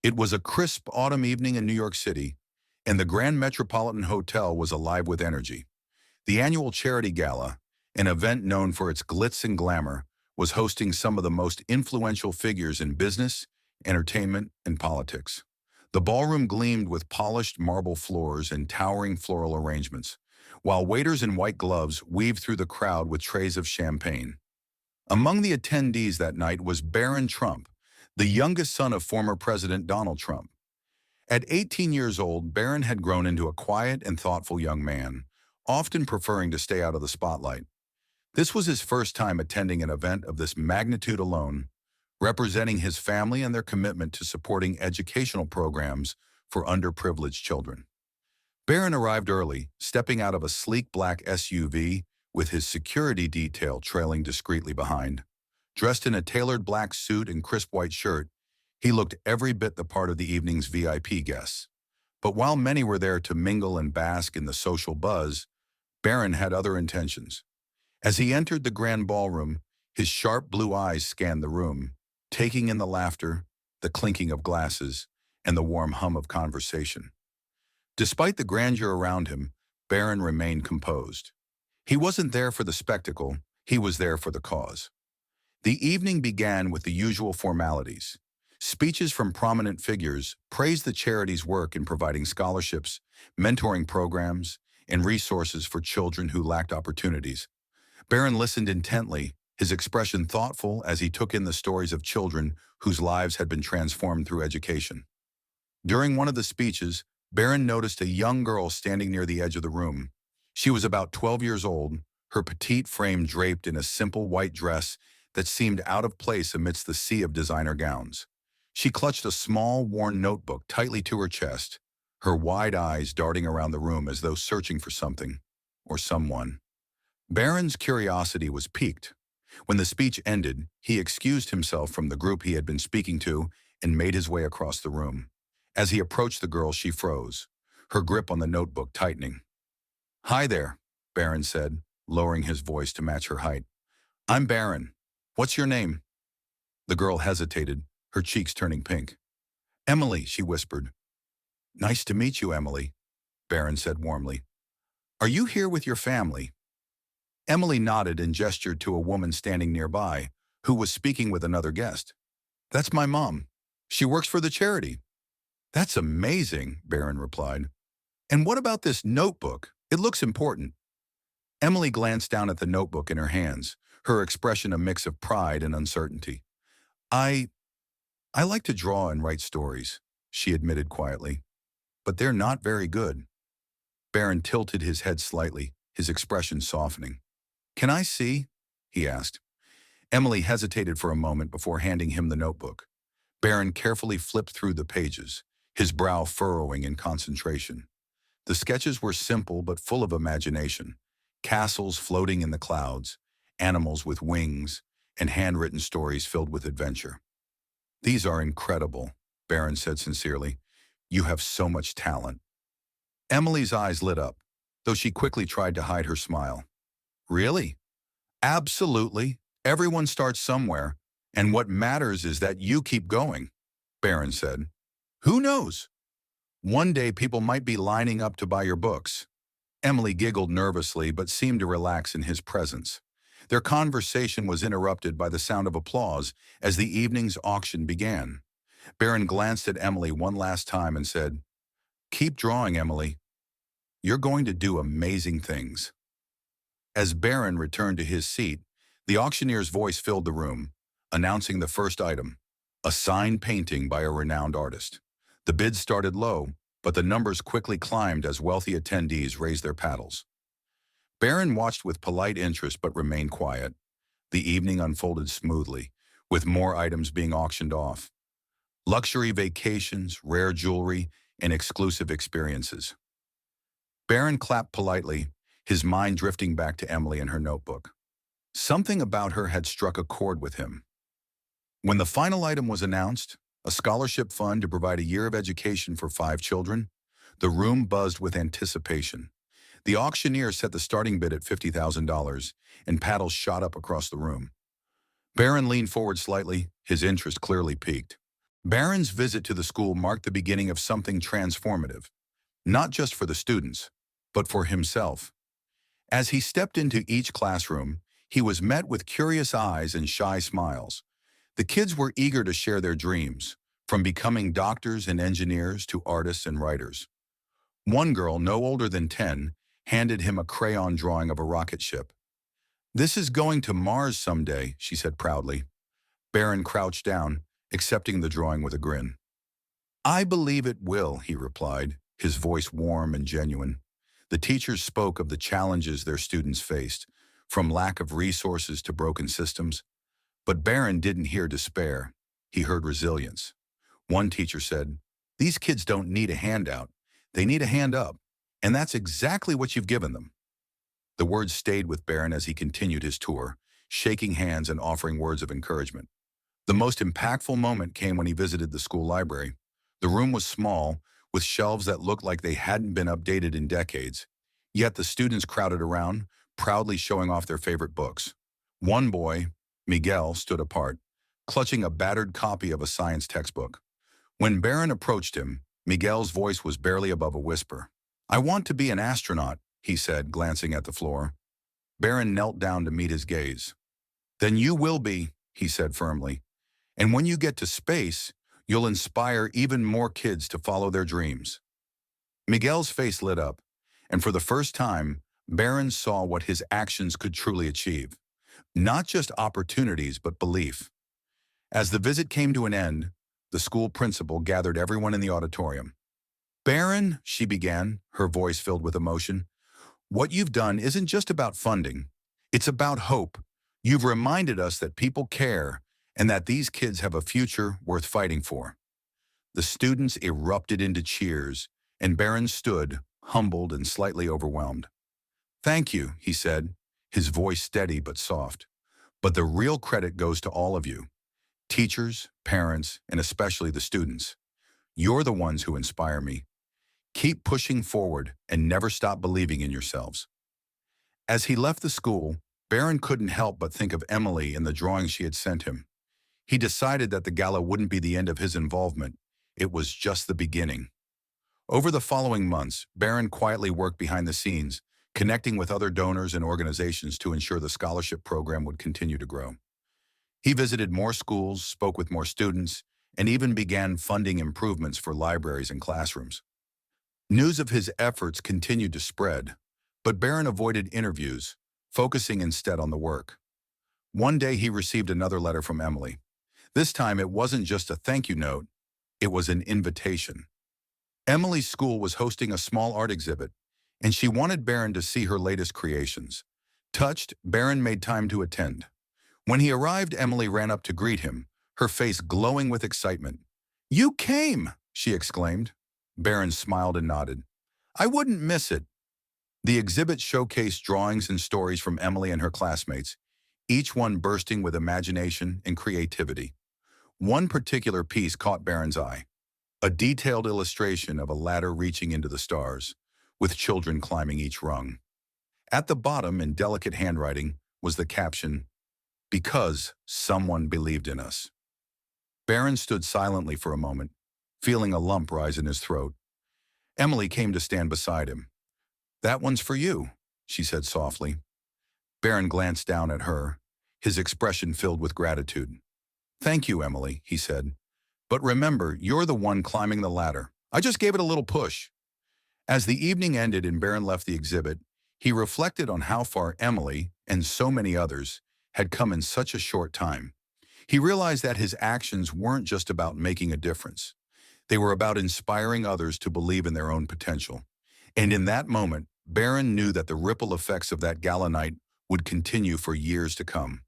It was a crisp autumn evening in New York City, and the Grand Metropolitan Hotel was alive with energy. The annual charity gala, an event known for its glitz and glamour, was hosting some of the most influential figures in business, entertainment, and politics. The ballroom gleamed with polished marble floors and towering floral arrangements, while waiters in white gloves weaved through the crowd with trays of champagne. Among the attendees that night was Barron Trump, the youngest son of former President Donald Trump. At 18 years old, Barron had grown into a quiet and thoughtful young man, often preferring to stay out of the spotlight. This was his first time attending an event of this magnitude alone, representing his family and their commitment to supporting educational programs for underprivileged children. Barron arrived early, stepping out of a sleek black SUV with his security detail trailing discreetly behind. Dressed in a tailored black suit and crisp white shirt, he looked every bit the part of the evening's VIP guests. But while many were there to mingle and bask in the social buzz, Barron had other intentions. As he entered the grand ballroom, his sharp blue eyes scanned the room, taking in the laughter, the clinking of glasses, and the warm hum of conversation. Despite the grandeur around him, Barron remained composed. He wasn't there for the spectacle, he was there for the cause. The evening began with the usual formalities. Speeches from prominent figures praised the charity's work in providing scholarships, mentoring programs, and resources for children who lacked opportunities. Barron listened intently, his expression thoughtful as he took in the stories of children whose lives had been transformed through education. During one of the speeches, Barron noticed a young girl standing near the edge of the room. She was about 12 years old, her petite frame draped in a simple white dress that seemed out of place amidst the sea of designer gowns. She clutched a small, worn notebook tightly to her chest, her wide eyes darting around the room as though searching for something or someone. Barron's curiosity was piqued. When the speech ended, he excused himself from the group he had been speaking to and made his way across the room. As he approached the girl, she froze, her grip on the notebook tightening. "Hi there," Barron said, lowering his voice to match her height. "I'm Barron. What's your name?" The girl hesitated, her cheeks turning pink. "Emily," she whispered. "Nice to meet you, Emily," Barron said warmly. "Are you here with your family?" Emily nodded and gestured to a woman standing nearby, who was speaking with another guest. "That's my mom. She works for the charity." "That's amazing," Barron replied. "And what about this notebook? It looks important." Emily glanced down at the notebook in her hands, her expression a mix of pride and uncertainty. I I like to draw and write stories," she admitted quietly. "But they're not very good." Barron tilted his head slightly, his expression softening. "Can I see?" he asked. Emily hesitated for a moment before handing him the notebook. Barron carefully flipped through the pages, his brow furrowing in concentration. The sketches were simple but full of imagination. Castles floating in the clouds, animals with wings, and handwritten stories filled with adventure. "These are incredible," Barron said sincerely. "You have so much talent." Emily's eyes lit up, though she quickly tried to hide her smile. "Really?" "Absolutely. Everyone starts somewhere, and what matters is that you keep going," Barron said. "Who knows? One day people might be lining up to buy your books." Emily giggled nervously but seemed to relax in his presence. Their conversation was interrupted by the sound of applause as the evening's auction began. Barron glanced at Emily one last time and said, "Keep drawing, Emily. You're going to do amazing things." As Barron returned to his seat, the auctioneer's voice filled the room, announcing the first item, a signed painting by a renowned artist. The bids started low, but the numbers quickly climbed as wealthy attendees raised their paddles. Barron watched with polite interest but remained quiet. The evening unfolded smoothly, with more items being auctioned off. Luxury vacations, rare jewelry, and exclusive experiences. Barron clapped politely, his mind drifting back to Emily and her notebook. Something about her had struck a chord with him. When the final item was announced, a scholarship fund to provide a year of education for 5 children, the room buzzed with anticipation. The auctioneer set the starting bid at $50,000, and paddles shot up across the room. Barron leaned forward slightly, his interest clearly piqued. Barron's visit to the school marked the beginning of something transformative, not just for the students, but for himself. As he stepped into each classroom, he was met with curious eyes and shy smiles. The kids were eager to share their dreams, from becoming doctors and engineers to artists and writers. One girl, no older than 10, handed him a crayon drawing of a rocket ship. "This is going to Mars someday," she said proudly. Barron crouched down, accepting the drawing with a grin. "I believe it will," he replied, his voice warm and genuine. The teachers spoke of the challenges their students faced, from lack of resources to broken systems. But Barron didn't hear despair. He heard resilience. One teacher said, "These kids don't need a handout. They need a hand up. And that's exactly what you've given them." The words stayed with Barron as he continued his tour, shaking hands and offering words of encouragement. The most impactful moment came when he visited the school library. The room was small, with shelves that looked like they hadn't been updated in decades. Yet the students crowded around, proudly showing off their favorite books. One boy, Miguel, stood apart, clutching a battered copy of a science textbook. When Barron approached him, Miguel's voice was barely above a whisper. "I want to be an astronaut," he said, glancing at the floor. Barron knelt down to meet his gaze. "Then you will be," he said firmly. "And when you get to space, you'll inspire even more kids to follow their dreams." Miguel's face lit up, and for the first time, Barron saw what his actions could truly achieve. Not just opportunities, but belief. As the visit came to an end, the school principal gathered everyone in the auditorium. "Barron," she began, her voice filled with emotion, "what you've done isn't just about funding. It's about hope. You've reminded us that people care and that these kids have a future worth fighting for." The students erupted into cheers, and Barron stood, humbled and slightly overwhelmed. "Thank you," he said, his voice steady but soft. "But the real credit goes to all of you. Teachers, parents, and especially the students. You're the ones who inspire me. Keep pushing forward and never stop believing in yourselves." As he left the school, Barron couldn't help but think of Emily and the drawing she had sent him. He decided that the gala wouldn't be the end of his involvement. It was just the beginning. Over the following months, Barron quietly worked behind the scenes, connecting with other donors and organizations to ensure the scholarship program would continue to grow. He visited more schools, spoke with more students, and even began funding improvements for libraries and classrooms. News of his efforts continued to spread, but Barron avoided interviews, focusing instead on the work. One day he received another letter from Emily. This time it wasn't just a thank you note, it was an invitation. Emily's school was hosting a small art exhibit, and she wanted Barron to see her latest creations. Touched, Barron made time to attend. When he arrived, Emily ran up to greet him, her face glowing with excitement. "You came!" she exclaimed. Barron smiled and nodded. "I wouldn't miss it." The exhibit showcased drawings and stories from Emily and her classmates, each one bursting with imagination and creativity. One particular piece caught Barron's eye, a detailed illustration of a ladder reaching into the stars, with children climbing each rung. At the bottom, in delicate handwriting, was the caption, "Because someone believed in us." Barron stood silently for a moment, feeling a lump rise in his throat. Emily came to stand beside him. "That one's for you," she said softly. Barron glanced down at her, his expression filled with gratitude. "Thank you, Emily," he said. "But remember, you're the one climbing the ladder. I just gave it a little push." As the evening ended and Barron left the exhibit, he reflected on how far Emily, and so many others, had come in such a short time. He realized that his actions weren't just about making a difference. They were about inspiring others to believe in their own potential. And in that moment, Barron knew that the ripple effects of that gala night would continue for years to come.